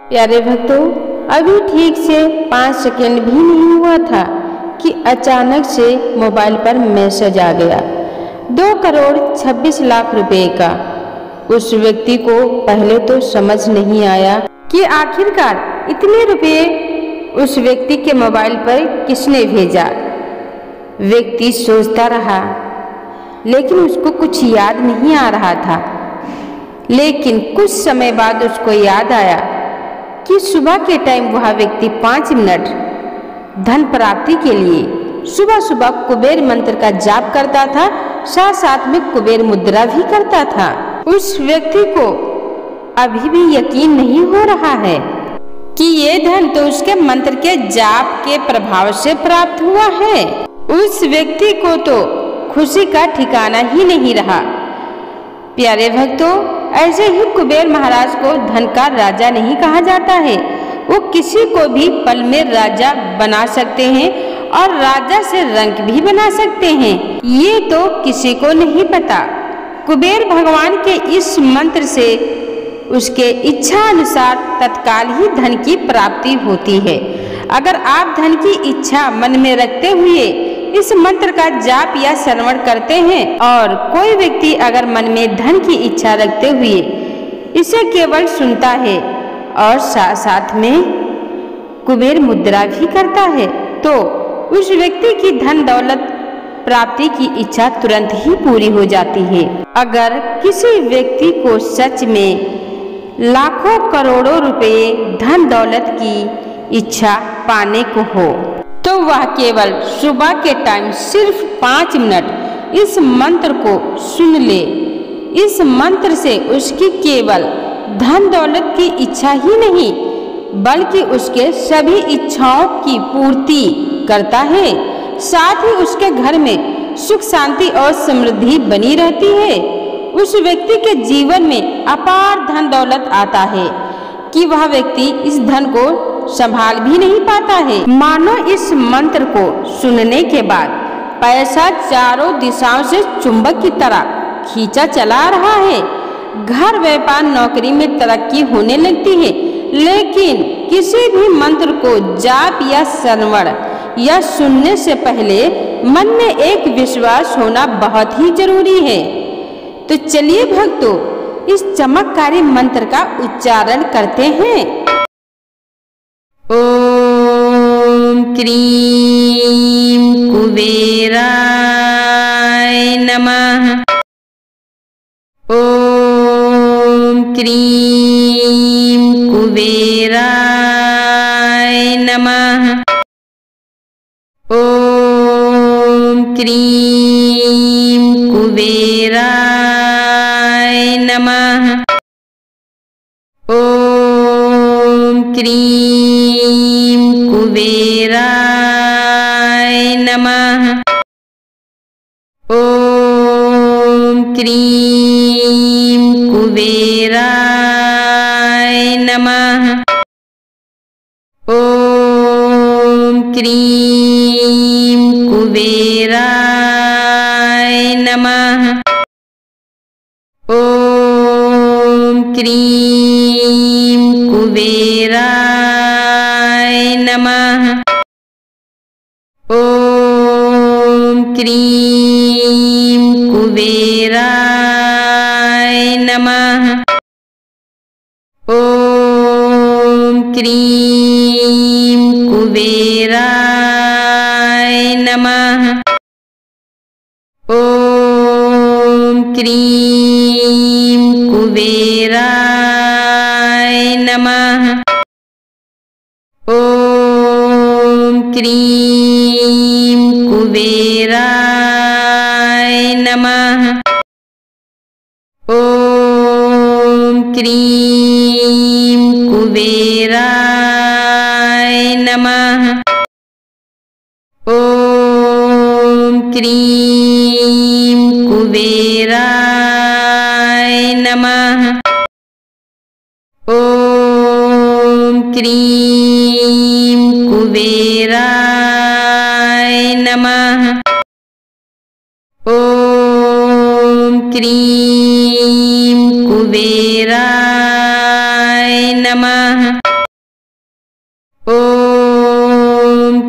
प्यारे भक्तों, अभी ठीक से 5 सेकंड भी नहीं हुआ था कि अचानक से मोबाइल पर मैसेज आ गया 2,26,00,000 रुपए का। उस व्यक्ति को पहले तो समझ नहीं आया कि आखिरकार इतने रुपए उस व्यक्ति के मोबाइल पर किसने भेजा। व्यक्ति सोचता रहा, लेकिन उसको कुछ याद नहीं आ रहा था। लेकिन कुछ समय बाद उसको याद आया कि सुबह के टाइम वह व्यक्ति 5 मिनट धन प्राप्ति के लिए सुबह सुबह कुबेर मंत्र का जाप करता था, साथ साथ में कुबेर मुद्रा भी करता था। उस व्यक्ति को अभी भी यकीन नहीं हो रहा है कि ये धन तो उसके मंत्र के जाप के प्रभाव से प्राप्त हुआ है। उस व्यक्ति को तो खुशी का ठिकाना ही नहीं रहा। प्यारे भक्तों, ऐसे ही कुबेर महाराज को धन का राजा नहीं कहा जाता है। वो किसी को भी पल में राजा बना सकते हैं और राजा से रंक भी बना सकते हैं, ये तो किसी को नहीं पता। कुबेर भगवान के इस मंत्र से उसके इच्छा अनुसार तत्काल ही धन की प्राप्ति होती है। अगर आप धन की इच्छा मन में रखते हुए इस मंत्र का जाप या श्रवण करते हैं और कोई व्यक्ति अगर मन में धन की इच्छा रखते हुए इसे केवल सुनता है और साथ साथ में कुबेर मुद्रा भी करता है, तो उस व्यक्ति की धन दौलत प्राप्ति की इच्छा तुरंत ही पूरी हो जाती है। अगर किसी व्यक्ति को सच में लाखों करोड़ों रुपए धन दौलत की इच्छा पाने को हो तो वह केवल सुबह के टाइम सिर्फ 5 मिनट इस मंत्र को सुन ले। इस मंत्र से उसकी केवल धन दौलत की इच्छा ही नहीं बल्कि उसके सभी इच्छाओं की पूर्ति करता है। साथ ही उसके घर में सुख शांति और समृद्धि बनी रहती है। उस व्यक्ति के जीवन में अपार धन दौलत आता है कि वह व्यक्ति इस धन को संभाल भी नहीं पाता है। मानो इस मंत्र को सुनने के बाद पैसा चारों दिशाओं से चुंबक की तरह खींचा चला रहा है। घर व्यापार नौकरी में तरक्की होने लगती है। लेकिन किसी भी मंत्र को जाप या श्रवण या सुनने से पहले मन में एक विश्वास होना बहुत ही जरूरी है। तो चलिए भक्तों, इस चमत्कारी मंत्र का उच्चारण करते हैं। ओम क्रीम कुबेराय नमः। ओम क्रीम कुबेराय नमः। ओम क्रीम कुबेराय नमः। ओम क्रीम कुबेराय नमः। ओम क्रीम कुबेराय नमः। ओम क्रीम कुबेराय नमः। ओम क्रीम कुबेराय नमः। ओम क्रीम कुबेराय नमः। ओम क्रीम कुबेराय नमः। ओम क्रीम कुबेराय नमः। ओम क्रीम कुबेराय नमः। ओम क्रीम कुबेराय नमः। ओम क्रीम कुबेराय नमः। ओम क्रीम कुबेराय नमः। ओम क्रीम कुबेराय नमः।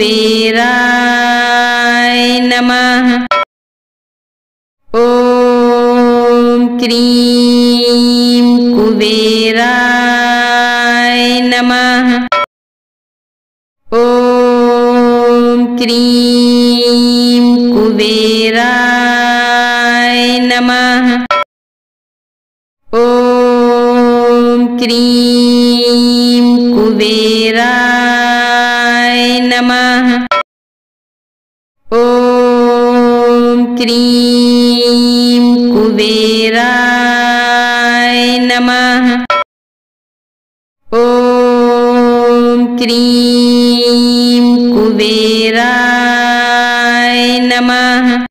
कुबेराय नमः। ओम क्रीं कुबेराय नमः। ओम क्रीं कुबेराय नमः। ओम क्रीं कुबेराय नमः। ओम क्रीं कुबेराय नमः। ओम क्रीं कुबेराय नमः।